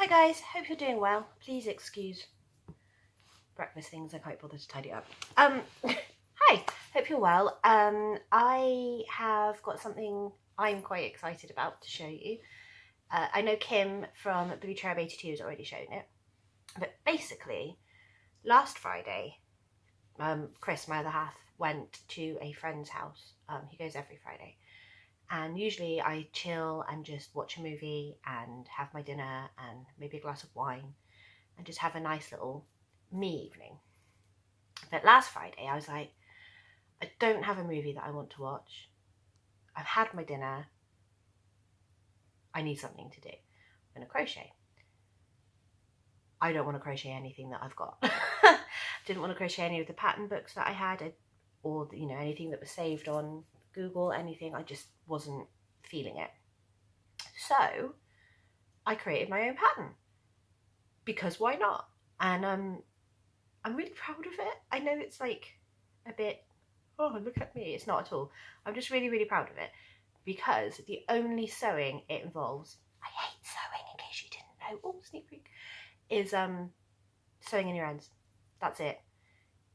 Hi guys, hope you're doing well. Please excuse breakfast things, I can't bother to tidy up. Hi, hope you're well. I have got something I'm quite excited about to show you. I know Kim from Blue Cherub 82 has already shown it, but basically last Friday, Chris, my other half, went to a friend's house. He goes every Friday. And usually I chill and just watch a movie and have my dinner and maybe a glass of wine and just have a nice little me evening. But last Friday I was like, I don't have a movie that I want to watch. I've had my dinner. I need something to do. I'm going to crochet. I don't want to crochet anything that I've got. Didn't want to crochet any of the pattern books that I had, or anything that was saved on Google, anything. I just wasn't feeling it. So I created my own pattern because why not? And I'm really proud of it. I know it's like a bit, oh, look at me. It's not at all. I'm just really, really proud of it because the only sewing it involves, I hate sewing in case you didn't know, oh, sneak peek, is sewing in your ends. That's it.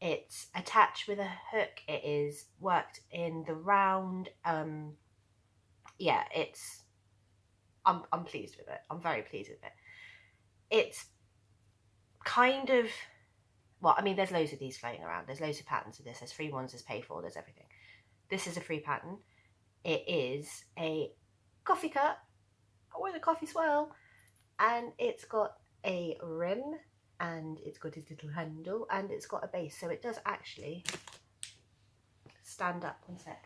It's attached with a hook. It is worked in the round. Yeah, I'm pleased with it. I'm very pleased with it. It's kind of, well, I mean, there's loads of these floating around. There's loads of patterns of this. There's free ones, there's pay for, there's everything. This is a free pattern. It is a coffee cup with a coffee swirl, and it's got a rim, and it's got its little handle, and it's got a base, so it does actually stand up. One sec.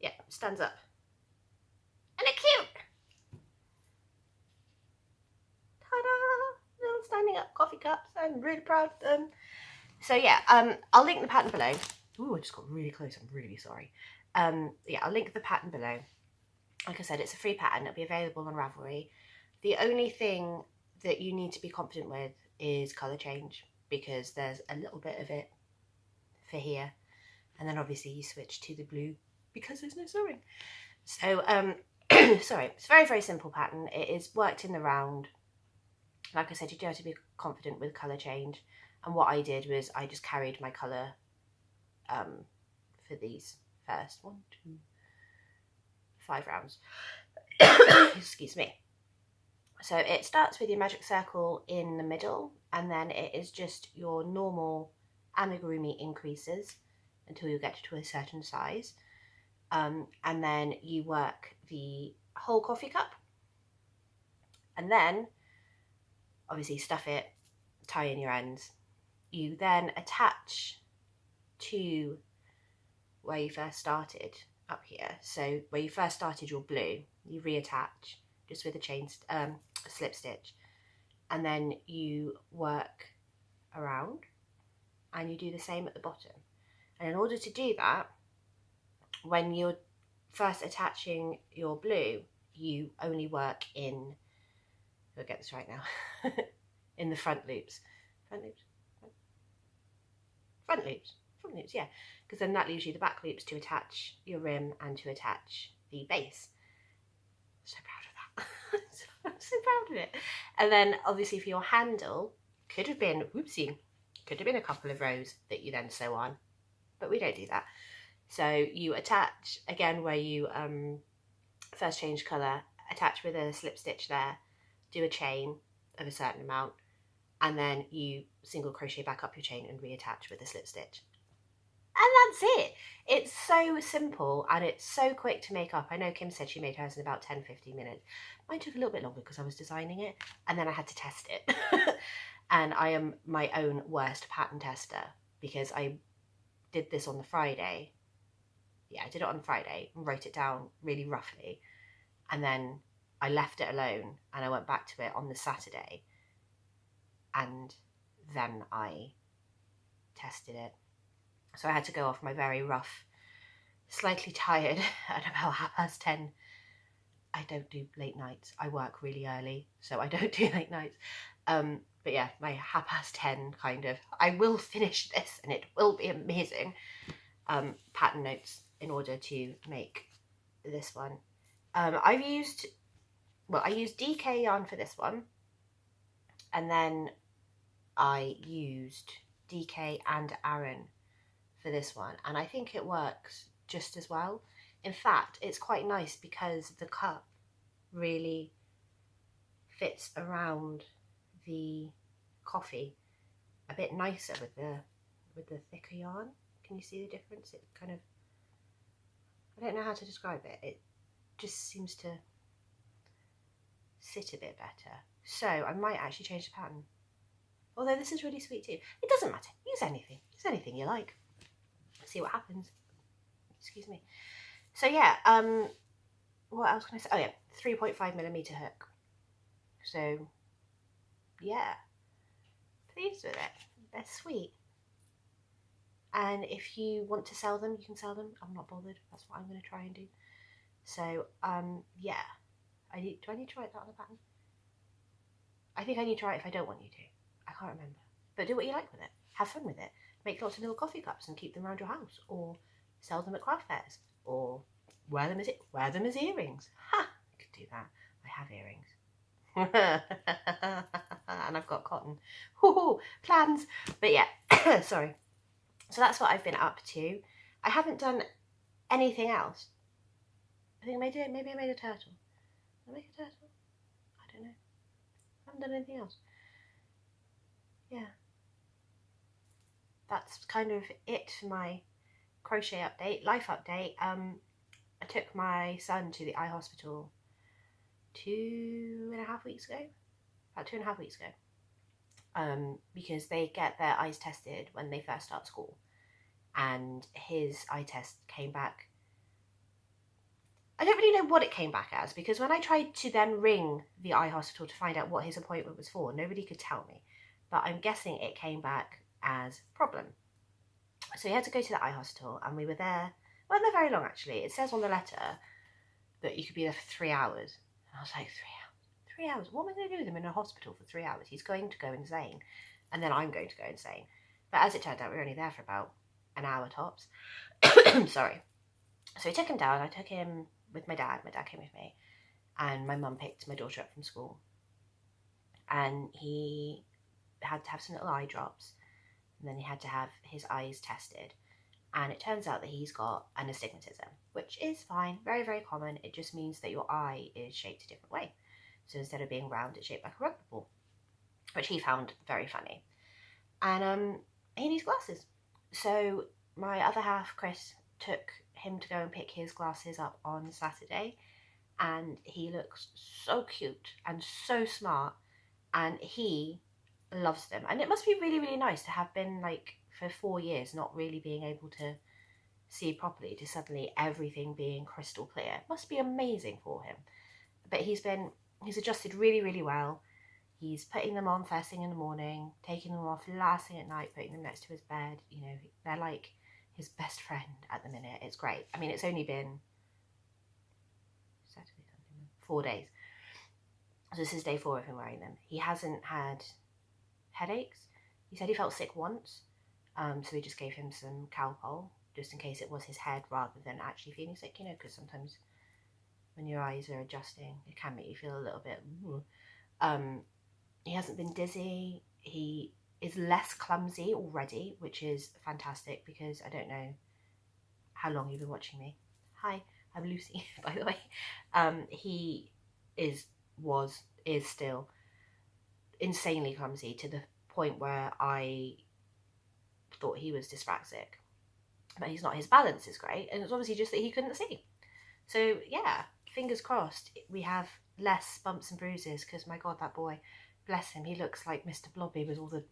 Yeah, stands up. And it's cute! Ta-da! Little standing up coffee cups. I'm really proud of them. So yeah, I'll link the pattern below. Ooh, I just got really close. I'm really sorry. Yeah, I'll link the pattern below. Like I said, it's a free pattern. It'll be available on Ravelry. The only thing that you need to be confident with is colour change, because there's a little bit of it for here, and then obviously you switch to the blue because there's no sewing. So sorry, it's a very, very simple pattern. It is worked in the round. Like I said, you do have to be confident with colour change. And what I did was I just carried my colour for these first 1, 2, 5 rounds. Excuse me. So it starts with your magic circle in the middle, and then it is just your normal amigurumi increases until you get to a certain size. And then you work the whole coffee cup, and then obviously stuff it, tie in your ends. You then attach to where you first started up here. So where you first started your blue, you reattach just with a chain slip stitch, and then you work around and you do the same at the bottom. And in order to do that, when you're first attaching your blue, you only work in, I'll get this right now, in the front loops. Front loops, yeah, because then that leaves you the back loops to attach your rim and to attach the base. So proud of that. I'm so proud of it. And then obviously for your handle, could have been a couple of rows that you then sew on, but we don't do that. So you attach again where you first change colour, attach with a slip stitch there, do a chain of a certain amount, and then you single crochet back up your chain and reattach with a slip stitch. And that's it. It's so simple and it's so quick to make up. I know Kim said she made hers in about 10-15 minutes. Mine took a little bit longer because I was designing it, and then I had to test it. And I am my own worst pattern tester because I did this on the Friday. Yeah, I did it on Friday and wrote it down really roughly, and then I left it alone and I went back to it on the Saturday, and then I tested it. So I had to go off my very rough, slightly tired at about 10:30. I don't do late nights. I work really early, so I don't do late nights. But yeah, my 10:30 kind of, I will finish this and it will be amazing. pattern notes in order to make this one. I used DK yarn for this one, and then I used DK and Aran for this one, and I think it works just as well. In fact, it's quite nice because the cup really fits around the coffee a bit nicer with the thicker yarn. Can you see the difference? It kind of, I don't know how to describe it. It just seems to sit a bit better. So I might actually change the pattern. Although this is really sweet too. It doesn't matter. Use anything you like. See what happens. Excuse me. So yeah, what else can I say? Oh yeah, 3.5mm hook. So yeah, pleased with it. They're sweet. And if you want to sell them, you can sell them. I'm not bothered. That's what I'm going to try and do. So yeah, do I need to try that on the pattern? I think I need to try it if I don't want you to. I can't remember. But do what you like with it. Have fun with it. Make lots of little coffee cups and keep them around your house, or sell them at craft fairs, or wear them as earrings. Ha! I could do that. I have earrings. And I've got cotton. Woohoo! Plans! But yeah, sorry. So that's what I've been up to. I haven't done anything else. I think maybe I made a turtle. Did I make a turtle? I don't know. I haven't done anything else. Yeah. That's kind of it for my crochet update, life update. I took my son to the eye hospital 2.5 weeks ago. About 2.5 weeks ago. Because they get their eyes tested when they first start school. And his eye test came back. I don't really know what it came back as, because when I tried to then ring the eye hospital to find out what his appointment was for, nobody could tell me. But I'm guessing it came back as problem. So he had to go to the eye hospital, and we were there. We weren't there very long, actually. It says on the letter that you could be there for 3 hours. And I was like, 3 hours? 3 hours? What am I going to do with him in a hospital for 3 hours? He's going to go insane. And then I'm going to go insane. But as it turned out, we were only there for about an hour tops. Sorry. So we took him down. I took him with my dad. My dad came with me. And my mum picked my daughter up from school. And he had to have some little eye drops. And then he had to have his eyes tested. And it turns out that he's got an astigmatism, which is fine, very, very common. It just means that your eye is shaped a different way. So instead of being round, it's shaped like a rugby ball, which he found very funny. And he needs glasses. So my other half, Chris, took him to go and pick his glasses up on Saturday. And he looks so cute and so smart. And he loves them. And it must be really, really nice to have been like for 4 years not really being able to see properly, to suddenly everything being crystal clear. It must be amazing for him. But he's adjusted really, really well. He's putting them on first thing in the morning, taking them off last thing at night, putting them next to his bed. You know, they're like his best friend at the minute. It's great. I mean, it's only been Saturday, Sunday, 4 days. So this is day 4 of him wearing them. He hasn't had headaches. He said he felt sick once, so we just gave him some Calpol, just in case it was his head rather than actually feeling sick, you know, because sometimes when your eyes are adjusting, it can make you feel a little bit. He hasn't been dizzy. He is less clumsy already, which is fantastic, because I don't know how long you've been watching me. Hi, I'm Lucy, by the way. He is still insanely clumsy, to the point where I thought he was dyspraxic. But he's not. His balance is great, and it's obviously just that he couldn't see. So yeah, fingers crossed we have less bumps and bruises, because my god, that boy, bless him, he looks like Mr. Blobby with all the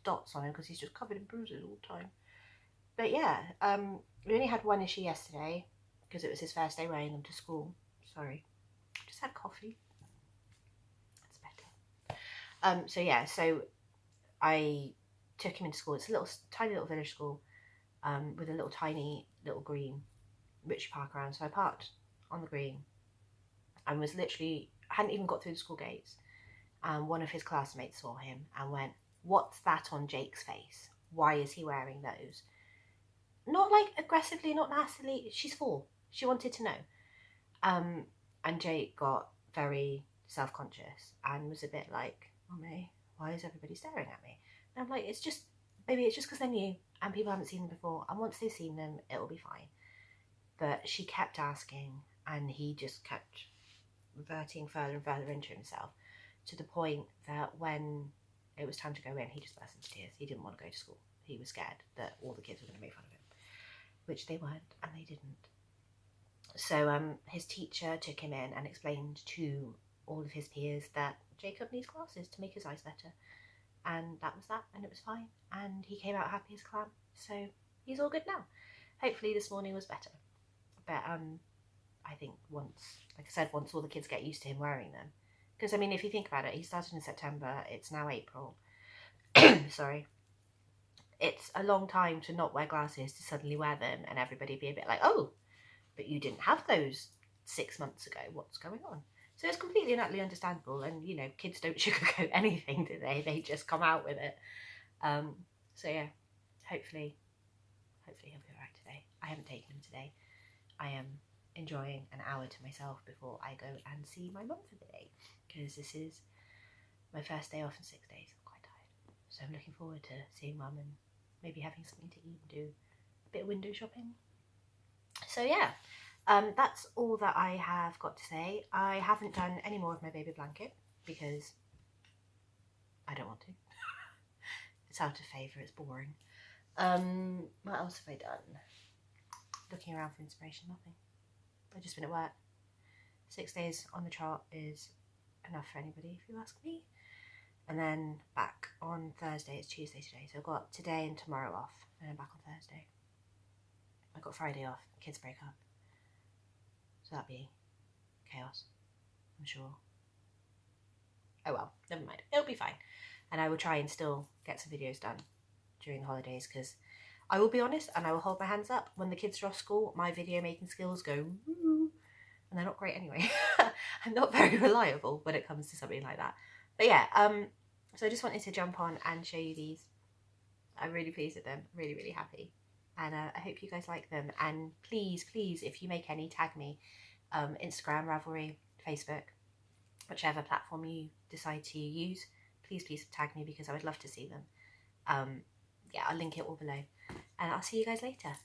dots on him, because he's just covered in bruises all the time. But yeah, we only had one issue yesterday, because it was his first day wearing them to school. Sorry, just had coffee. So yeah, so I took him into school. It's a tiny little village school, with a little tiny little green Richie Park around. So I parked on the green and hadn't even got through the school gates. And one of his classmates saw him and went, "What's that on Jake's face? Why is he wearing those?" not like aggressively, not nastily. She's 4. She wanted to know. And Jake got very self-conscious and was a bit like, Mummy, why is everybody staring at me? And I'm like, it's just, maybe it's just because they're new and people haven't seen them before. And once they've seen them, it'll be fine. But she kept asking and he just kept reverting further and further into himself, to the point that when it was time to go in, he just burst into tears. He didn't want to go to school. He was scared that all the kids were going to make fun of him, which they weren't, and they didn't. So his teacher took him in and explained to all of his peers that Jacob needs glasses to make his eyes better. And that was that, and it was fine. And he came out happy as a clam. So he's all good now. Hopefully this morning was better. But I think once, like I said, once all the kids get used to him wearing them. Because, I mean, if you think about it, he started in September. It's now April. Sorry. It's a long time to not wear glasses, to suddenly wear them and everybody be a bit like, oh, but you didn't have those 6 months ago. What's going on? So it's completely and utterly understandable. And, you know, kids don't sugarcoat anything, do they? They just come out with it. So, yeah, hopefully he'll be all right today. I haven't taken him today. I am enjoying an hour to myself before I go and see my mum for the day, because this is my first day off in 6 days. I'm quite tired. So I'm looking forward to seeing mum and maybe having something to eat and do a bit of window shopping. So yeah, that's all that I have got to say. I haven't done any more of my baby blanket because I don't want to. It's out of favour, it's boring. What else have I done? Looking around for inspiration, nothing. I've just been at work. 6 days on the chart is enough for anybody, if you ask me. And then back on Thursday. It's Tuesday today, so I've got today and tomorrow off, and then back on Thursday. I've got Friday off. The kids break up, so that'd be chaos, I'm sure. Oh well, never mind. It'll be fine. And I will try and still get some videos done during the holidays, because I will be honest, and I will hold my hands up, when the kids are off school, my video making skills go woo, and they're not great anyway. I'm not very reliable when it comes to something like that. But yeah, so I just wanted to jump on and show you these. I'm really pleased with them, really, really happy. And I hope you guys like them. And please, please, if you make any, tag me. Instagram, Ravelry, Facebook, whichever platform you decide to use, please, please tag me, because I would love to see them. Yeah, I'll link it all below. And I'll see you guys later.